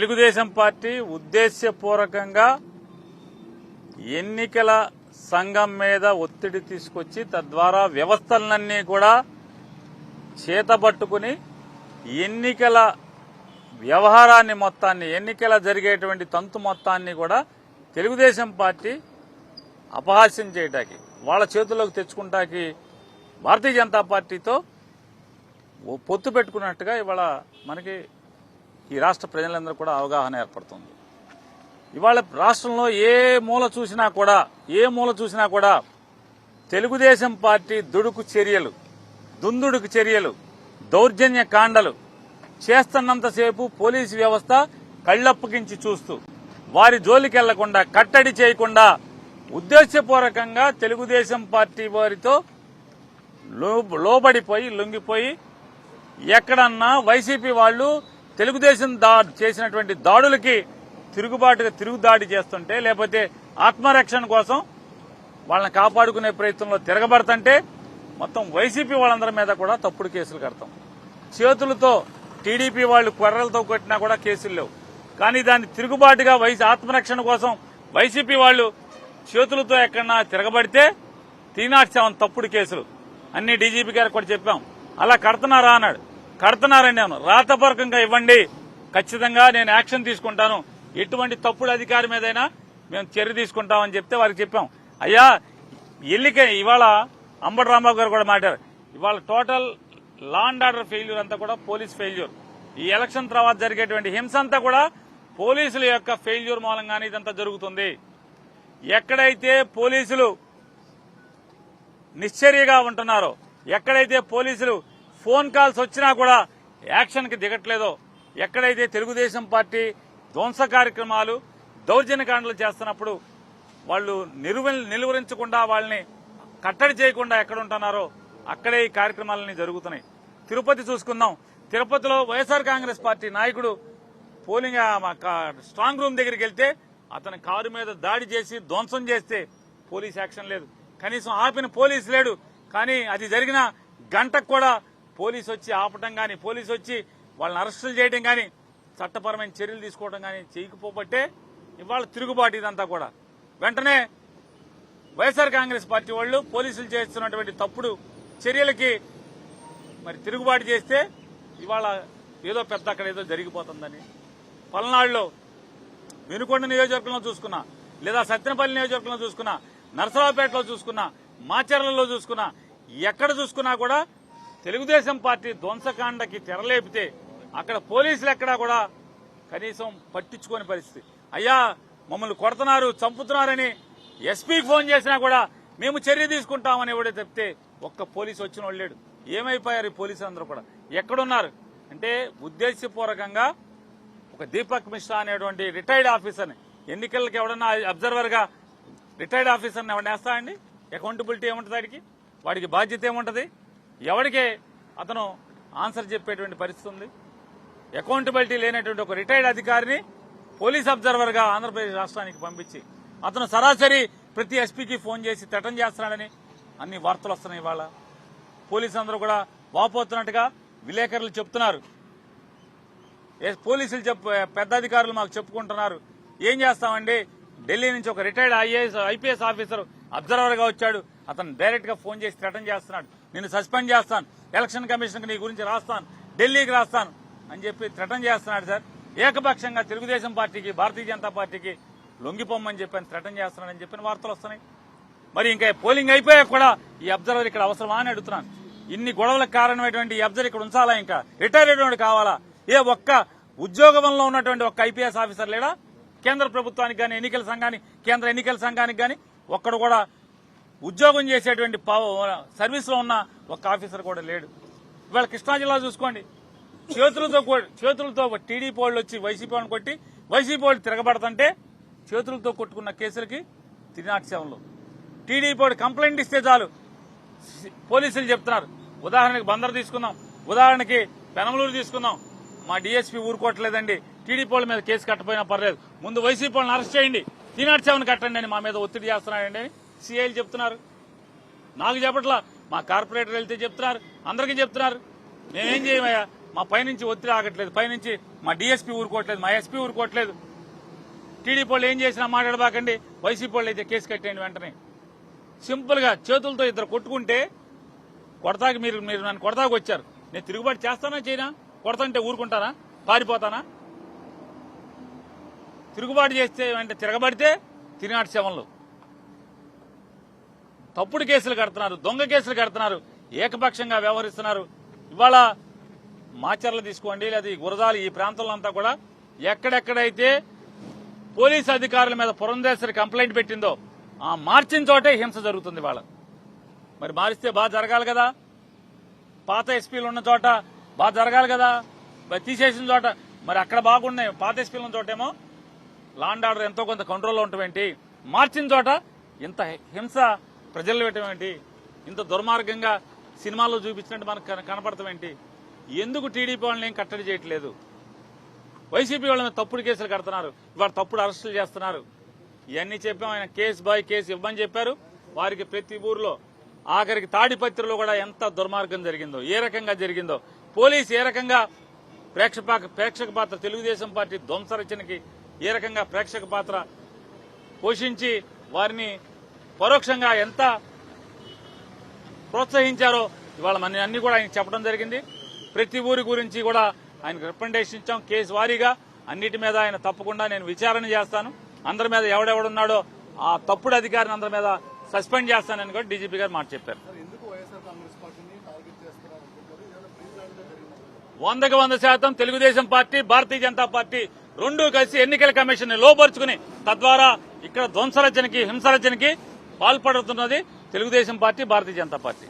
Telugu Desam party ఉద్దేశ్యపూర్వకంగా ఎన్నికల సంఘం మీద ఒత్తిడి తీసుకొచ్చి తద్వారా వ్యవస్థలన్నీ కూడా చేతబట్టుకుని ఎన్నికల వ్యవహారాన్ని మొత్తాన్ని ఎన్నికల జరిగేటువంటి తంతు మొత్తాన్ని కూడా తెలుగుదేశం పార్టీ అపహాస్యం చేయటానికి వాళ్ళ చేతుల్లోకి తెచ్చుకుంటాకి భారతీయ జనతా పార్టీతో పొత్తు పెట్టుకున్నట్టుగా ఇవాళ మనకి ఈ రాష్ట్ర ప్రజలందరూ కూడా అవగాహన ఏర్పడుతుంది. ఇవాళ రాష్ట్రంలో ఏ మూల చూసినా కూడా తెలుగుదేశం పార్టీ దుడుకు చర్యలు, దుందుడుకు చర్యలు, దౌర్జన్య కాండలు చేస్తున్నంతసేపు పోలీసు వ్యవస్థ కళ్లప్పగించి చూస్తూ వారి జోలికి వెళ్లకుండా కట్టడి చేయకుండా ఉద్దేశపూర్వకంగా తెలుగుదేశం పార్టీ వారితో లోబడిపోయి లొంగిపోయి ఎక్కడన్నా వైసీపీ వాళ్ళు తెలుగుదేశం చేసినటువంటి దాడులకి తిరుగుదాడి చేస్తుంటే లేకపోతే ఆత్మరక్షణ కోసం వాళ్ళని కాపాడుకునే ప్రయత్నంలో తిరగబడుతుంటే మొత్తం వైసీపీ వాళ్ళందరి మీద కూడా తప్పుడు కేసులు కడతాం. చేతులతో టీడీపీ వాళ్ళు కొర్రలతో కొట్టినా కూడా కేసులు లేవు. కానీ దాన్ని తిరుగుబాటుగా ఆత్మరక్షణ కోసం వైసీపీ వాళ్ళు చేతులతో ఎక్కడన్నా తిరగబడితే 307 తప్పుడు కేసులు అన్ని డీజీపీ గారికి కూడా చెప్పాం. అలా కడుతున్నారా అన్నాడు. కడుతున్నారని నేను రాతపూర్వకంగా ఇవ్వండి, ఖచ్చితంగా నేను యాక్షన్ తీసుకుంటాను, ఎటువంటి తప్పుడు అధికారి మీదైనా మేము చర్య తీసుకుంటామని చెప్తే వారికి చెప్పాం. అయ్యా ఇవాళ అంబటి రాంబాబు గారు కూడా మాట్లాడారు. ఇవాళ total law and order failure అంతా కూడా పోలీస్ ఫెయిల్యూర్. ఈ ఎలక్షన్ తర్వాత జరిగేటువంటి హింస అంతా కూడా పోలీసుల యొక్క ఫెయిల్యూర్ మూలంగానే ఇదంతా జరుగుతుంది. ఎక్కడైతే పోలీసులు నిశ్చర్యగా ఉంటున్నారో, ఎక్కడైతే పోలీసులు ఫోన్ కాల్స్ వచ్చినా కూడా యాక్షన్ కి దిగట్లేదో, ఎక్కడైతే తెలుగుదేశం పార్టీ ధ్వంస కార్యక్రమాలు దౌర్జన్యకాండలు చేస్తున్నప్పుడు వాళ్ళు నిలువరించకుండా వాళ్ళని కట్టడి చేయకుండా ఎక్కడ ఉంటున్నారో అక్కడే ఈ కార్యక్రమాలన్నీ జరుగుతున్నాయి. తిరుపతి చూసుకుందాం. తిరుపతిలో వైఎస్ఆర్ కాంగ్రెస్ పార్టీ నాయకుడు పోలింగ్ స్ట్రాంగ్ రూమ్ దగ్గరికి వెళ్తే అతని కారు మీద దాడి చేసి ధ్వంసం చేస్తే పోలీస్ యాక్షన్ లేదు. కనీసం ఆపిన పోలీసు లేడు. కానీ అది జరిగిన గంటకు కూడా పోలీసు వచ్చి ఆపటం గాని, పోలీసు వచ్చి వాళ్ళని అరెస్టులు చేయడం గాని, చట్టపరమైన చర్యలు తీసుకోవడం గాని చేయకపోబట్టే ఇవాళ తిరుగుబాటు ఇదంతా కూడా. వెంటనే వైఎస్ఆర్ కాంగ్రెస్ పార్టీ వాళ్ళు పోలీసులు చేస్తున్నటువంటి తప్పుడు చర్యలకి మరి తిరుగుబాటు చేస్తే ఇవాళ ఏదో పెద్ద అక్కడ ఏదో జరిగిపోతుందని. పల్నాడులో వినుకొండ నియోజకవర్గంలో చూసుకున్నా, లేదా సత్తెనపల్లి నియోజకవర్గంలో చూసుకున్నా, నరసరావుపేటలో చూసుకున్నా, మాచర్లలో చూసుకున్నా, ఎక్కడ చూసుకున్నా కూడా తెలుగుదేశం పార్టీ ధ్వంసకాండకి తెరలేపితే అక్కడ పోలీసులు ఎక్కడా కూడా కనీసం పట్టించుకోని పరిస్థితి. అయ్యా మమ్మల్ని కొడుతున్నారు, చంపుతున్నారని ఎస్పీకి ఫోన్ చేసినా కూడా మేము చర్య తీసుకుంటామని ఎవడే చెప్తే ఒక్క పోలీసు వచ్చిన వాళ్ళు లేడు. ఏమైపోయారు ఈ పోలీసులు అందరూ కూడా? ఎక్కడున్నారు అంటే ఉద్దేశపూర్వకంగా ఒక దీపక్ మిశ్రా అనేటువంటి రిటైర్డ్ ఆఫీసర్ని, ఎన్నికలకు ఎవడన్నా అబ్జర్వర్ గా రిటైర్డ్ ఆఫీసర్ని ఎవరిని వేస్తా అండి? అకౌంటబిలిటీ ఏముంటుంది? వాడికి బాధ్యత ఏముంటది? ఎవరికి అతను ఆన్సర్ చెప్పేటువంటి పరిస్థితి ఉంది? అకౌంటబిలిటీ లేనటువంటి ఒక రిటైర్డ్ అధికారిని పోలీస్ అబ్జర్వర్ గా ఆంధ్రప్రదేశ్ రాష్ట్రానికి పంపించి అతను సరాసరి ప్రతి ఎస్పీకి ఫోన్ చేసి థ్రెటన్ చేస్తున్నాడని అన్ని వార్తలు వస్తున్నాయి. ఇవాళ పోలీసు అందరూ కూడా వాపోతున్నట్టుగా విలేకరులు చెప్తున్నారు. పోలీసులు పెద్ద అధికారులు మాకు చెప్పుకుంటున్నారు. ఏం చేస్తామండి, ఢిల్లీ నుంచి ఒక రిటైర్డ్ ఐపీఎస్ ఆఫీసర్ అబ్జర్వర్ గా వచ్చాడు, అతను డైరెక్ట్ గా ఫోన్ చేసి థ్రెటన్ చేస్తున్నాడు, నిన్ను సస్పెండ్ చేస్తాను, ఎలక్షన్ కమిషన్ కి నీ గురించి రాస్తాను, ఢిల్లీకి రాస్తాను అని చెప్పి థ్రెటన్ చేస్తున్నాడు. సార్ ఏకపక్షంగా తెలుగుదేశం పార్టీకి, భారతీయ జనతా పార్టీకి లొంగిపోమ్మని చెప్పని థ్రెటన్ చేస్తున్నాడని చెప్పిన వార్తలు వస్తున్నాయి. మరి ఇంకా పోలింగ్ అయిపోయాక కూడా ఈ అబ్జర్వర్ ఇక్కడ అవసరమా అని అడుగుతున్నాను. ఇన్ని గొడవలకు కారణమైనటువంటి ఈ అబ్జర్వర్ ఇక్కడ ఉంచాలా? ఇంకా రిటైర్ అయినటువంటి కావాలా? ఏ ఒక్క ఉద్యోగంలో ఉన్నటువంటి ఒక్క ఐపీఎస్ ఆఫీసర్ లేడా? కేంద్ర ప్రభుత్వానికి గాని, ఎన్నికల సంఘానికి, కేంద్ర ఎన్నికల సంఘానికి గాని ఒక్కడు కూడా ఉద్యోగం చేసేటువంటి సర్వీస్ లో ఉన్న ఒక్క ఆఫీసర్ కూడా లేడు. ఇవాళ కృష్ణా జిల్లా చూసుకోండి, చేతులతో టీడీపీ వాళ్ళు వచ్చి వైసీపీ వాళ్ళని కొట్టి వైసీపీ వాళ్ళు తిరగబడుతుంటే చేతులతో కొట్టుకున్న కేసులకి 307లో టీడీపీ వాడు కంప్లైంట్ ఇస్తే చాలు పోలీసులు చెప్తున్నారు. ఉదాహరణకి బందర్ తీసుకుందాం, ఉదాహరణకి పెనమలూరు తీసుకుందాం. మా డీఎస్పీ ఊరుకోవట్లేదండి, టీడీపీ వాళ్ళ మీద కేసు కట్టపోయినా పర్లేదు, ముందు వైసీపీ వాళ్ళని అరెస్ట్ చేయండి, 307 కట్టండి అని మా మీద ఒత్తిడి చేస్తున్నాడండి అని సీఐలు చెప్తున్నారు. నాకు చెప్పట్లా, మా కార్పొరేటర్ వెళ్తే చెప్తున్నారు, అందరికీ చెప్తున్నారు. మేమేం చేయమయ్యా, మా పైనుంచి ఒత్తిడి ఆగట్లేదు, పైనుంచి మా డీఎస్పీ ఊరుకోవట్లేదు, మా ఎస్పీ ఊరుకోవట్లేదు. టీడీపీ వాళ్ళు ఏం చేసినా మాట్లాడబాకండి, వైసీపీ వాళ్ళు అయితే కేసు కట్టేయండి వెంటనే. సింపుల్ గా చేతులతో ఇద్దరు కొట్టుకుంటే కొడతాకి మీరు నన్ను కొడతాకు వచ్చారు, నేను తిరుగుబాటు చేస్తానా చేయనా? కొడతాంటే ఊరుకుంటానా? పారిపోతానా? తిరుగుబాటు చేస్తే అంటే తిరగబడితే తిరినాటి శవంలో తప్పుడు కేసులు కడుతున్నారు, దొంగ కేసులు కడుతున్నారు, ఏకపక్షంగా వ్యవహరిస్తున్నారు. ఇవాళ మాచర్ల తీసుకోండి, లేదా గురజాలు ఈ ప్రాంతంలో అంతా కూడా ఎక్కడెక్కడైతే పోలీసు అధికారుల మీద పురంధేశ్వరి కంప్లైంట్ పెట్టిందో ఆ మార్చిన చోటే హింస జరుగుతుంది. వాళ్ళ మరి మారిస్తే బాగా జరగాలి కదా, పాత ఎస్పీలు ఉన్న చోట బాగా జరగాలి కదా, మరి తీసేసిన చోట మరి అక్కడ బాగున్నాయి. పాత ఎస్పీలు ఉన్న చోటేమో లా అండ్ ఆర్డర్ ఎంతో కొంత కంట్రోల్లో ఉండటం ఏంటి, మార్చిన చోట ఇంత హింస ప్రజల్లో పెట్టడం ఏంటి, ఇంత దుర్మార్గంగా సినిమాల్లో చూపించినట్టు మనకు కనపడతాం ఏంటి? ఎందుకు టీడీపీ వాళ్ళని ఏం కట్టడి చేయట్లేదు? వైసీపీ వాళ్ళ మీద తప్పుడు కేసులు కడుతున్నారు, ఇవాళ తప్పుడు అరెస్టులు చేస్తున్నారు. ఇవన్నీ చెప్పాం. ఆయన కేసు బాయ్ కేసు ఇవ్వమని చెప్పారు. వారికి ప్రతి ఊర్లో ఆఖరికి తాడిపత్రిలో కూడా ఎంత దుర్మార్గం జరిగిందో, ఏ రకంగా జరిగిందో, పోలీసు ఏ రకంగా ప్రేక్షక పాత్ర, తెలుగుదేశం పార్టీ ధ్వంసరచనకి ఏ రకంగా ప్రేక్షక పాత్ర పోషించి వారిని పరోక్షంగా ఎంత ప్రోత్సహించారో ఇవాళ మన అన్ని కూడా ఆయన చెప్పడం జరిగింది. ప్రతి ఊరి గురించి కూడా ఆయనకు రికమెండేషన్ ఇచ్చాం. కేసు వారీగా అన్నిటి మీద ఆయన తప్పకుండా నేను విచారణ చేస్తాను, అందరి మీద ఎవడెవడున్నాడో ఆ తప్పుడు అధికారిని అందరి మీద సస్పెండ్ చేస్తానని కూడా డీజీపీ గారు మాట చెప్పారు. 100% తెలుగుదేశం పార్టీ, భారతీయ జనతా పార్టీ రెండూ కలిసి ఎన్నికల కమిషన్ ని లోపరుచుకుని తద్వారా ఇక్కడ ధ్వంసరచనకి, హింసరచనకి పాల్పడుతున్నది తెలుగుదేశం పార్టీ, భారతీయ జనతా పార్టీ.